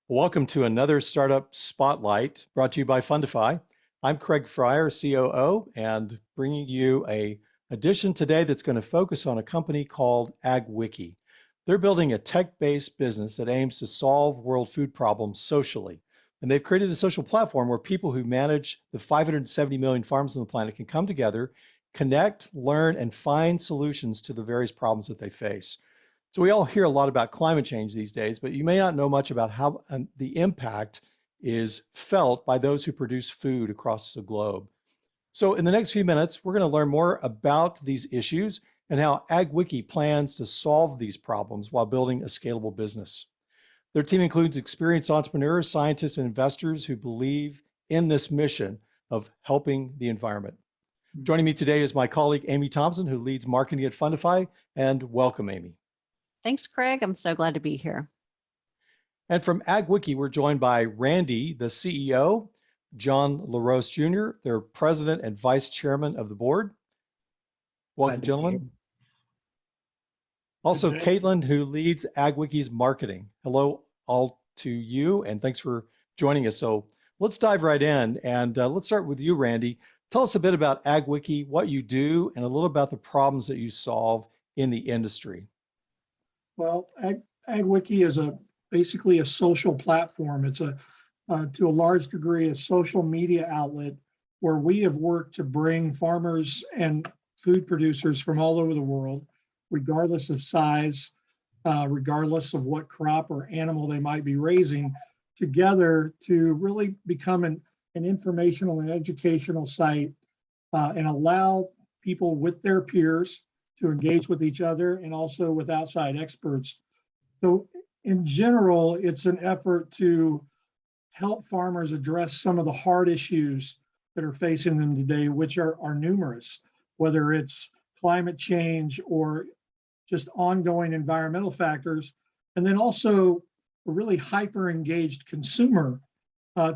Welcome to another Startup Spotlight brought to you by Fundify. I'm Craig Fryer, COO, and bringing you a edition today that's going to focus on a company called AgWiki. They're building a tech-based business that aims to solve world food problems socially. And they've created a social platform where people who manage the 570 million farms on the planet can come together, connect, learn, and find solutions to the various problems that they face. So we all hear a lot about climate change these days, but you may not know much about how the impact is felt by those who produce food across the globe. So in the next few minutes, we're going to learn more about these issues and how AgWiki plans to solve these problems while building a scalable business. Their team includes experienced entrepreneurs, scientists, and investors who believe in this mission of helping the environment. Joining me today is my colleague, Amy Thompson, who leads marketing at Fundify, and welcome, Amy. Thanks, Craig. I'm so glad to be here. And from AgWiki, we're joined by Randy, the CEO, John LaRose Jr., their president and vice chairman of the board. Welcome, gentlemen. Also, Caitlin, who leads AgWiki's marketing. Hello all to you, and thanks for joining us. So let's dive right in, and let's start with you, Randy. Tell us a bit about AgWiki, what you do, and a little about the problems that you solve in the industry. Well, AgWiki is basically a social platform. It's to a large degree, a social media outlet where we have worked to bring farmers and food producers from all over the world, regardless of size, regardless of what crop or animal they might be raising, together to really become an informational and educational site and allow people with their peers to engage with each other and also with outside experts. So in general, it's an effort to help farmers address some of the hard issues that are facing them today, which are numerous, whether it's climate change or just ongoing environmental factors, and then also a really hyper engaged consumer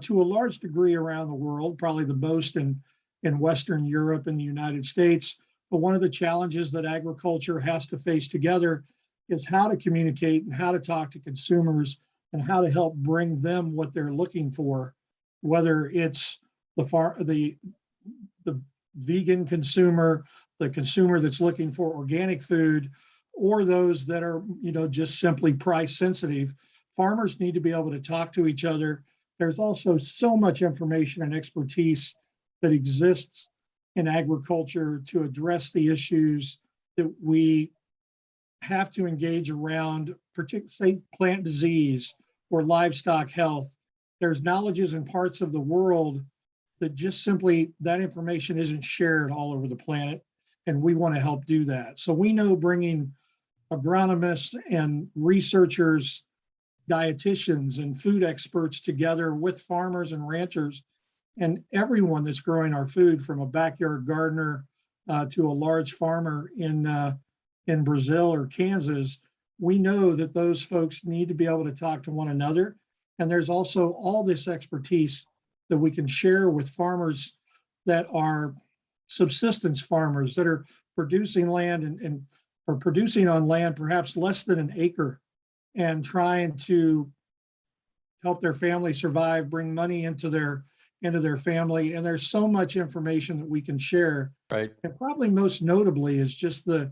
to a large degree around the world, probably the most in Western Europe and the United States. But one of the challenges that agriculture has to face together is how to communicate and how to talk to consumers and how to help bring them what they're looking for, whether it's the vegan consumer, the consumer that's looking for organic food, or those that are, just simply price sensitive. Farmers need to be able to talk to each other. There's also so much information and expertise that exists in agriculture to address the issues that we have to engage around, particularly say plant disease or livestock health. There's knowledges in parts of the world that just simply that information isn't shared all over the planet, and we want to help do that. So we know bringing agronomists and researchers, dietitians and food experts together with farmers and ranchers and everyone that's growing our food, from a backyard gardener to a large farmer in Brazil or Kansas, we know that those folks need to be able to talk to one another. And there's also all this expertise that we can share with farmers that are subsistence farmers that are producing land and or producing on land perhaps less than an acre and trying to help their family survive, bring money into their family. And there's so much information that we can share. Right. And probably most notably is just the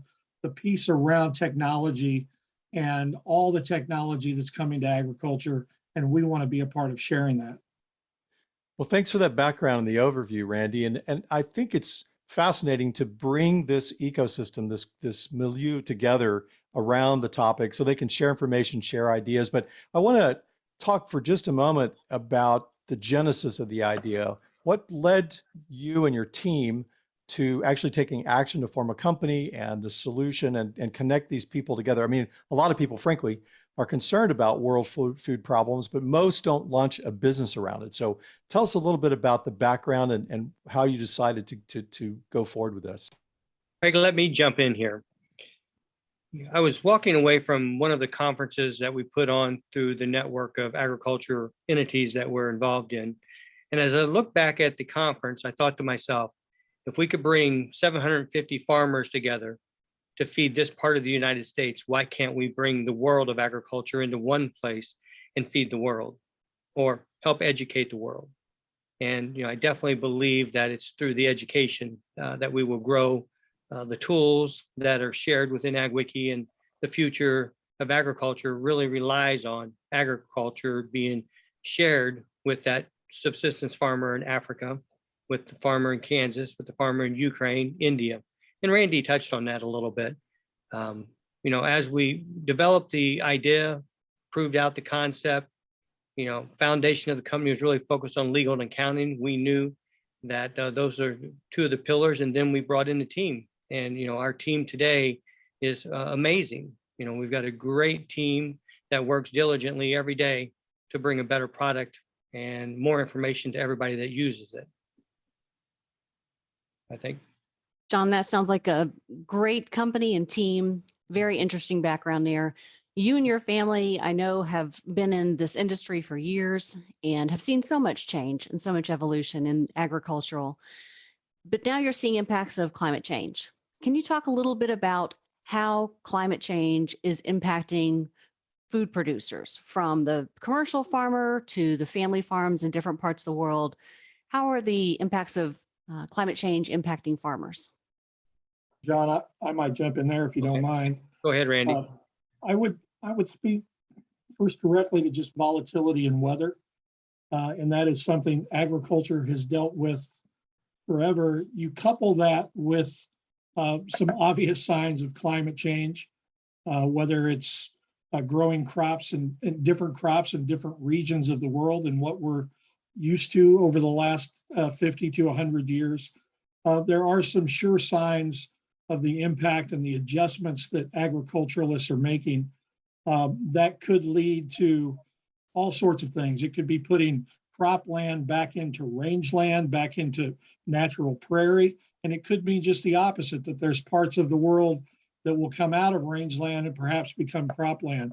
piece around technology and all the technology that's coming to agriculture. And we want to be a part of sharing that. Well, thanks for that background and the overview, Randy. And I think it's fascinating to bring this ecosystem, this milieu together around the topic so they can share information, share ideas. But I want to talk for just a moment about the genesis of the idea. What led you and your team to actually taking action to form a company and the solution and connect these people together? I mean, a lot of people, frankly, are concerned about world food problems, but most don't launch a business around it. So tell us a little bit about the background and how you decided to go forward with this. Craig, let me jump in here. I was walking away from one of the conferences that we put on through the network of agriculture entities that we're involved in. And as I look back at the conference, I thought to myself, if we could bring 750 farmers together to feed this part of the United States, why can't we bring the world of agriculture into one place and feed the world? or help educate the world. And I definitely believe that it's through the education that we will grow the tools that are shared within AgWiki, and the future of agriculture really relies on agriculture being shared with that subsistence farmer in Africa, with the farmer in Kansas, with the farmer in Ukraine, India. And Randy touched on that a little bit. As we developed the idea, proved out the concept, foundation of the company was really focused on legal and accounting. We knew that those are two of the pillars, and then we brought in the team. And our team today is amazing. We've got a great team that works diligently every day to bring a better product and more information to everybody that uses it. I think. John, that sounds like a great company and team. Very interesting background there. You and your family, I know, have been in this industry for years and have seen so much change and so much evolution in agricultural. But now you're seeing impacts of climate change. Can you talk a little bit about how climate change is impacting food producers, from the commercial farmer to the family farms in different parts of the world? How are the impacts of climate change impacting farmers? John, I might jump in there if you don't Okay. mind. Go ahead, Randy. I would speak first directly to just volatility and weather. And that is something agriculture has dealt with forever. You couple that with some obvious signs of climate change, whether it's growing crops and different crops in different regions of the world and what we're used to over the last 50 to 100 years. There are some sure signs of the impact and the adjustments that agriculturalists are making that could lead to all sorts of things. It could be putting cropland back into rangeland, back into natural prairie, and it could be just the opposite, that there's parts of the world that will come out of rangeland and perhaps become cropland.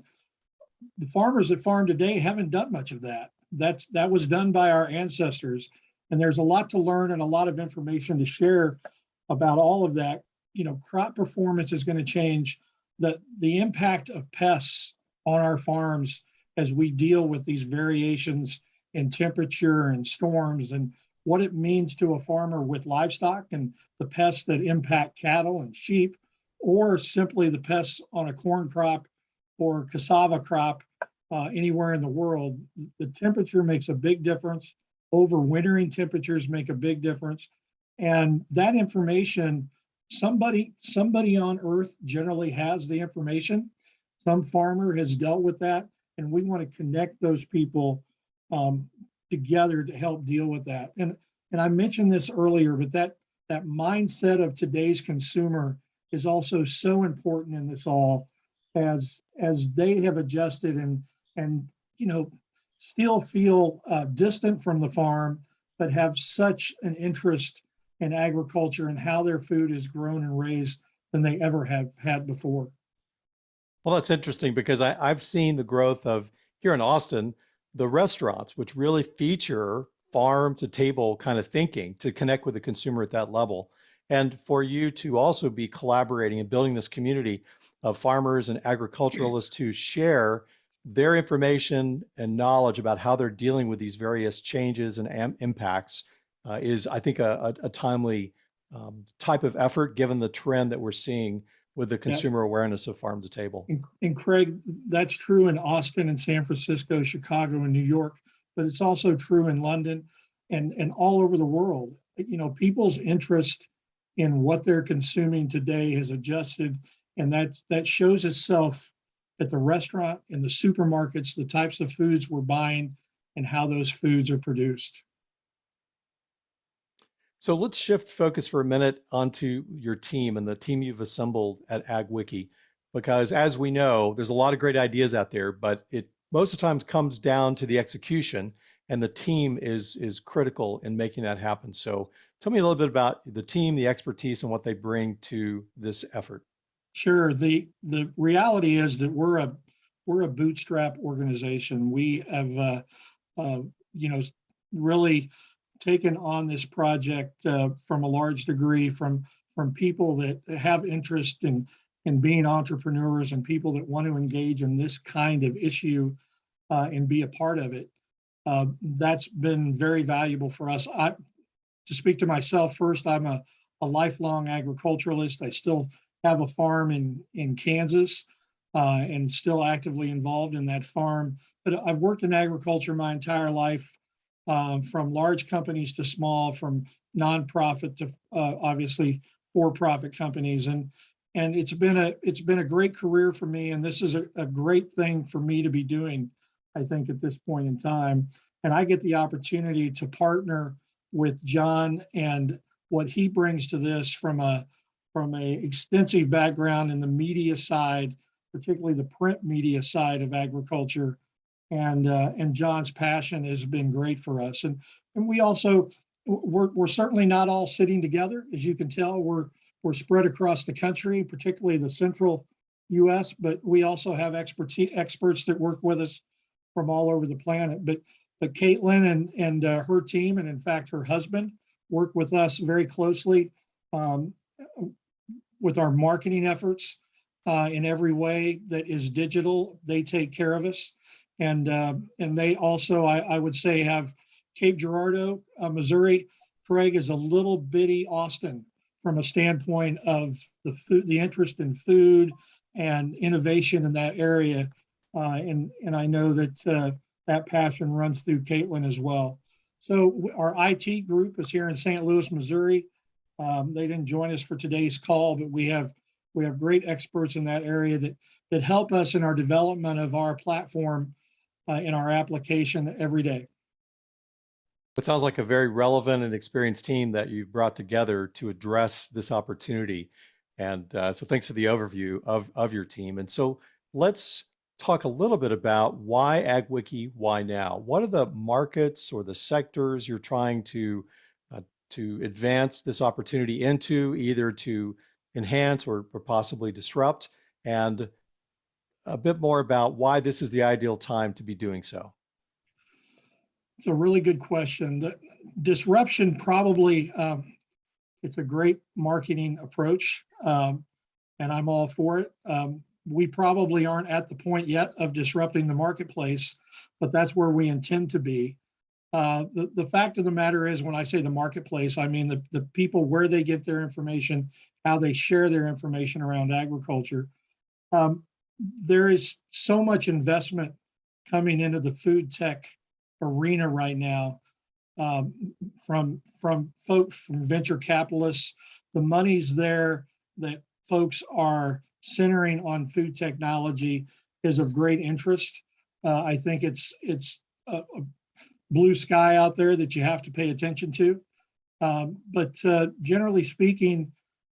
The farmers that farm today haven't done much of that. That was done by our ancestors, and there's a lot to learn and a lot of information to share about all of that. Crop performance is going to change. The impact of pests on our farms as we deal with these variations in temperature and storms, and what it means to a farmer with livestock and the pests that impact cattle and sheep, or simply the pests on a corn crop or cassava crop anywhere in the world. The temperature makes a big difference. Overwintering temperatures make a big difference. And that information, somebody on earth generally has the information. Some farmer has dealt with that, and we want to connect those people together to help deal with that. And I mentioned this earlier, but that mindset of today's consumer is also so important in this all, as they have adjusted and still feel distant from the farm, but have such an interest in agriculture and how their food is grown and raised than they ever have had before. Well, that's interesting because I've seen the growth of, here in Austin, the restaurants, which really feature farm to table kind of thinking to connect with the consumer at that level. And for you to also be collaborating and building this community of farmers and agriculturalists to share their information and knowledge about how they're dealing with these various changes and impacts is, I think, a timely type of effort, given the trend that we're seeing with the consumer awareness of farm to table. And Craig, that's true in Austin and San Francisco, Chicago, and New York, but it's also true in London and all over the world. People's interest in what they're consuming today has adjusted, and that shows itself at the restaurant, in the supermarkets, the types of foods we're buying, and how those foods are produced. So let's shift focus for a minute onto your team and the team you've assembled at AgWiki, because as we know, there's a lot of great ideas out there, but it most of the times comes down to the execution, and the team is critical in making that happen. So tell me a little bit about the team, the expertise, and what they bring to this effort. Sure. The reality is that we're a bootstrap organization. We have really taken on this project from a large degree from people that have interest in being entrepreneurs and people that want to engage in this kind of issue and be a part of it. That's been very valuable for us. To speak to myself first, I'm a lifelong agriculturalist. I still have a farm in Kansas and still actively involved in that farm. But I've worked in agriculture my entire life, from large companies to small, from nonprofit to obviously for-profit companies, and it's been a great career for me. And this is a great thing for me to be doing, I think, at this point in time. And I get the opportunity to partner with John and what he brings to this from a extensive background in the media side, particularly the print media side of agriculture. And John's passion has been great for us. And we also, we're certainly not all sitting together. As you can tell, we're spread across the country, particularly the central US, but we also have experts that work with us from all over the planet. But Caitlin and her team, and in fact, her husband, work with us very closely with our marketing efforts in every way that is digital. They take care of us. And they also, I would say, have Cape Girardeau, Missouri. Craig is a little bitty Austin from a standpoint of the interest in food and innovation in that area. And I know that that passion runs through Caitlin as well. So our IT group is here in St. Louis, Missouri. They didn't join us for today's call, but we have great experts in that area that help us in our development of our platform in our application every day. It sounds like a very relevant and experienced team that you've brought together to address this opportunity. And so thanks for the overview of your team. And so let's talk a little bit about why AgWiki, why now? What are the markets or the sectors you're trying to advance this opportunity into, either to enhance or possibly disrupt? And a bit more about why this is the ideal time to be doing so. It's a really good question. The disruption probably, it's a great marketing approach, and I'm all for it. We probably aren't at the point yet of disrupting the marketplace, but that's where we intend to be. The fact of the matter is, when I say the marketplace, I mean the people, where they get their information, how they share their information around agriculture. There is so much investment coming into the food tech arena right now, from folks, from venture capitalists. The money's there that folks are centering on food technology is of great interest. I think it's a blue sky out there that you have to pay attention to. But generally speaking,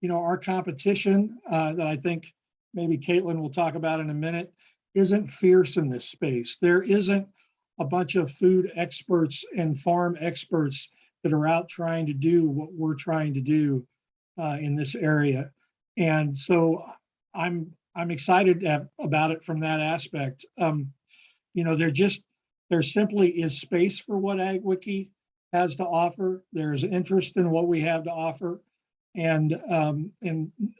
our competition that I think maybe Caitlin will talk about in a minute isn't fierce in this space. There isn't a bunch of food experts and farm experts that are out trying to do what we're trying to do in this area. And so I'm excited about it from that aspect. There simply is space for what AgWiki has to offer. There's interest in what we have to offer, and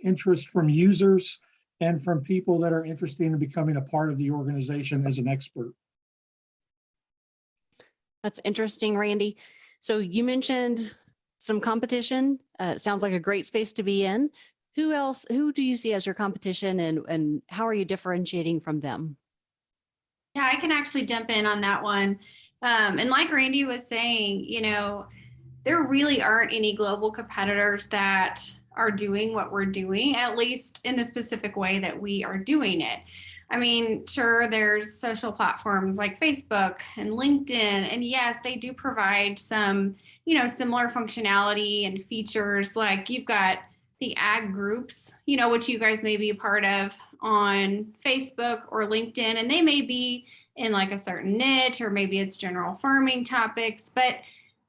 interest from users and from people that are interested in becoming a part of the organization as an expert. That's interesting, Randy. So you mentioned some competition. Sounds like a great space to be in. Who do you see as your competition, and how are you differentiating from them? Yeah, I can actually jump in on that one. And like Randy was saying, there really aren't any global competitors that are doing what we're doing, at least in the specific way that we are doing it. I mean, sure, there's social platforms like Facebook and LinkedIn, and yes, they do provide some, similar functionality and features. Like you've got the ag groups, which you guys may be a part of on Facebook or LinkedIn, and they may be in like a certain niche, or maybe it's general farming topics, but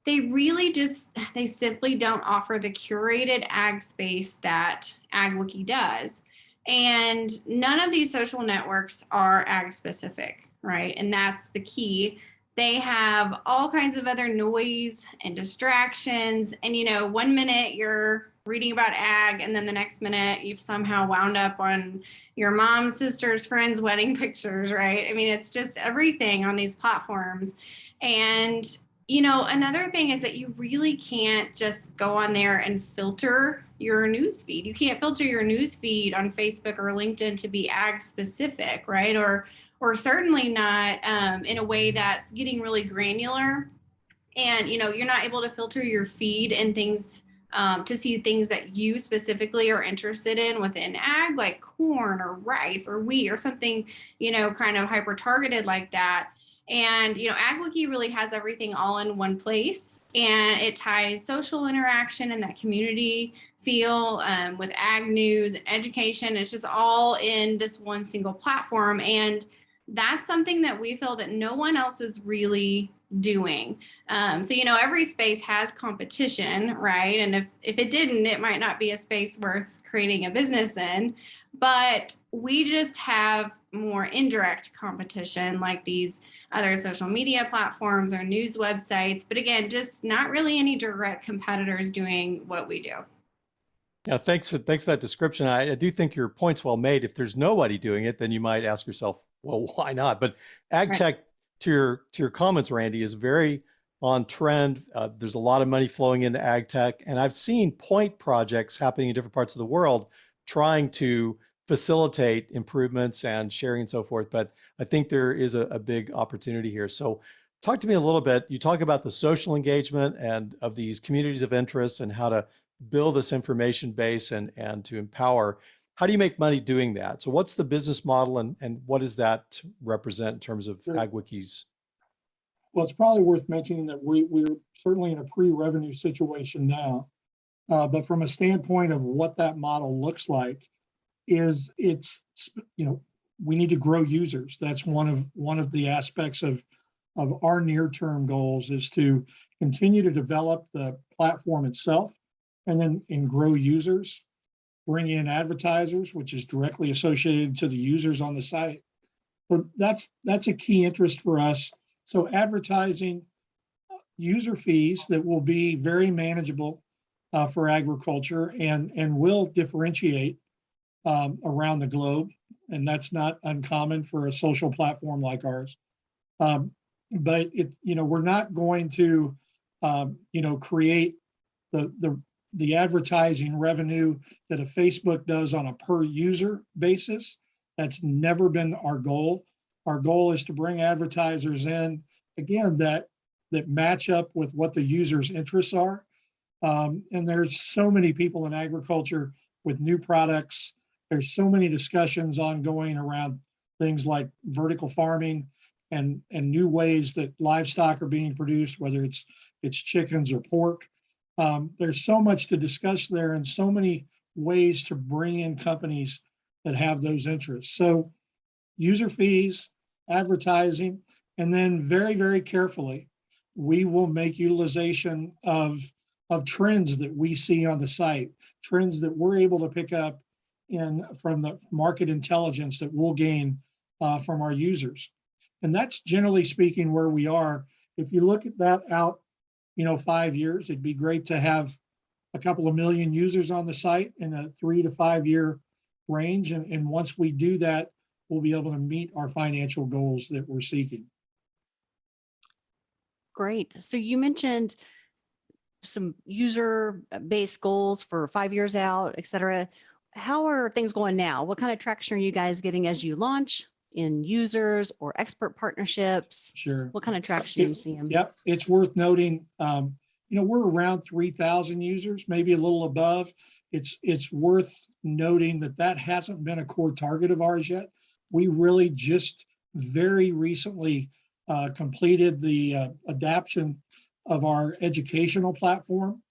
they simply don't offer the curated ag space that AgWiki does. And none of these social networks are ag specific, right? And that's the key. They have all kinds of other noise and distractions. And, 1 minute you're reading about ag, and then the next minute you've somehow wound up on your mom's sister's friend's wedding pictures, right? I mean, it's just everything on these platforms. And another thing is that you really can't just go on there and filter your news feed. You can't filter your news feed on Facebook or LinkedIn to be ag specific, right? Or certainly not in a way that's getting really granular. And you're not able to filter your feed and things to see things that you specifically are interested in within ag, like corn or rice or wheat or something, kind of hyper targeted like that. And AgWiki really has everything all in one place, and it ties social interaction and that community feel with ag news and education. It's just all in this one single platform, and that's something that we feel that no one else is really doing. So every space has competition, right? And if it didn't, it might not be a space worth creating a business in. But we just have more indirect competition, like these other social media platforms or news websites. But again, just not really any direct competitors doing what we do. Yeah, thanks for that description. I do think your point's well made. If there's nobody doing it, then you might ask yourself, well, why not? But ag Right. tech, to your comments, Randy, is very on trend. There's a lot of money flowing into ag tech, and I've seen point projects happening in different parts of the world trying to facilitate improvements and sharing and so forth. But I think there is a big opportunity here. So talk to me a little bit. You talk about the social engagement and of these communities of interest and how to build this information base and to empower. How do you make money doing that? So what's the business model and what does that represent in terms of Sure. AgWiki's? Well, it's probably worth mentioning that we're certainly in a pre-revenue situation now. But from a standpoint of what that model looks like, we need to grow users. That's one of the aspects of our near-term goals, is to continue to develop the platform itself and grow users, bring in advertisers, which is directly associated to the users on the site. But that's a key interest for us. So advertising, user fees that will be very manageable for agriculture and will differentiate around the globe. And that's not uncommon for a social platform like ours. But we're not going to create the advertising revenue that a Facebook does on a per user basis. That's never been our goal. Our goal is to bring advertisers in, again, that match up with what the user's interests are. And there's so many people in agriculture with new products. There's so many discussions ongoing around things like vertical farming and new ways that livestock are being produced, whether it's chickens or pork. There's so much to discuss there and so many ways to bring in companies that have those interests. So user fees, advertising, and then very, very carefully, we will make utilization of trends that we see on the site, trends that we're able to pick up from the market intelligence that we'll gain from our users. And that's generally speaking where we are. If you look at that out, 5 years, it'd be great to have a couple of million users on the site in a 3 to 5 year range. And once we do that, we'll be able to meet our financial goals that we're seeking. Great. So you mentioned some user-based goals for 5 years out, et cetera. How are things going now? What kind of traction are you guys getting as you launch in users or expert partnerships? Sure. What kind of traction are you seeing? Yep. It's worth noting, we're around 3,000 users, maybe a little above. It's worth noting that hasn't been a core target of ours yet. We really just very recently completed the adaptation of our educational platform.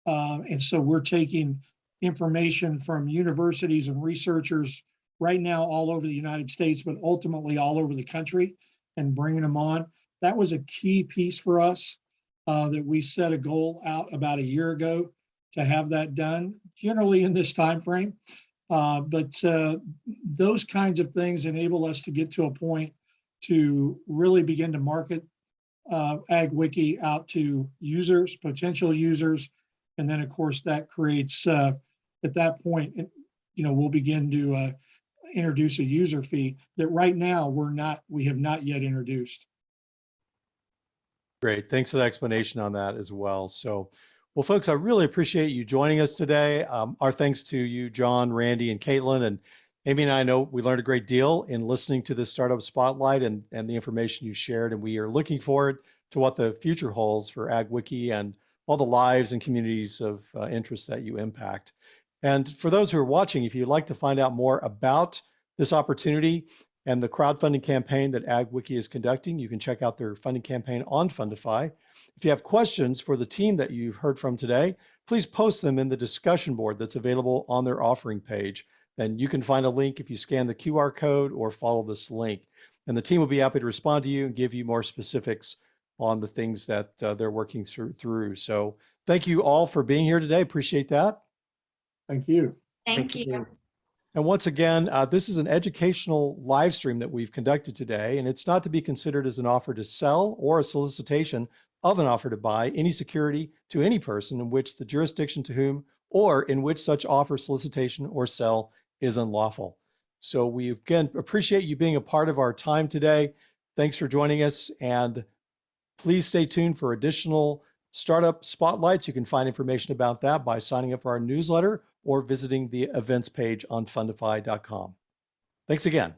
And so we're taking information from universities and researchers right now all over the United States, but ultimately all over the country, and bringing them on. That was a key piece for us that we set a goal out about a year ago to have that done, generally in this time frame. But those kinds of things enable us to get to a point to really begin to market AgWiki out to users, potential users, And then, of course, that creates, at that point, we'll begin to introduce a user fee that right now we have not yet introduced. Great. Thanks for the explanation on that as well. So, well, folks, I really appreciate you joining us today. Our thanks to you, John, Randy, and Caitlin. And Amy and I know we learned a great deal in listening to this Startup Spotlight and the information you shared. And we are looking forward to what the future holds for AgWiki and all the lives and communities of interest that you impact. And for those who are watching, if you'd like to find out more about this opportunity and the crowdfunding campaign that AgWiki is conducting, you can check out their funding campaign on Fundify. If you have questions for the team that you've heard from today, please post them in the discussion board that's available on their offering page. And you can find a link if you scan the QR code or follow this link. And the team will be happy to respond to you and give you more specifics on the things that they're working through. So thank you all for being here today. Appreciate that. Thank you. Thank you. And once again, this is an educational live stream that we've conducted today, and it's not to be considered as an offer to sell or a solicitation of an offer to buy any security to any person in which the jurisdiction to whom or in which such offer, solicitation, or sell is unlawful. So we again appreciate you being a part of our time today. Thanks for joining us, and please stay tuned for additional startup spotlights. You can find information about that by signing up for our newsletter or visiting the events page on fundify.com. Thanks again.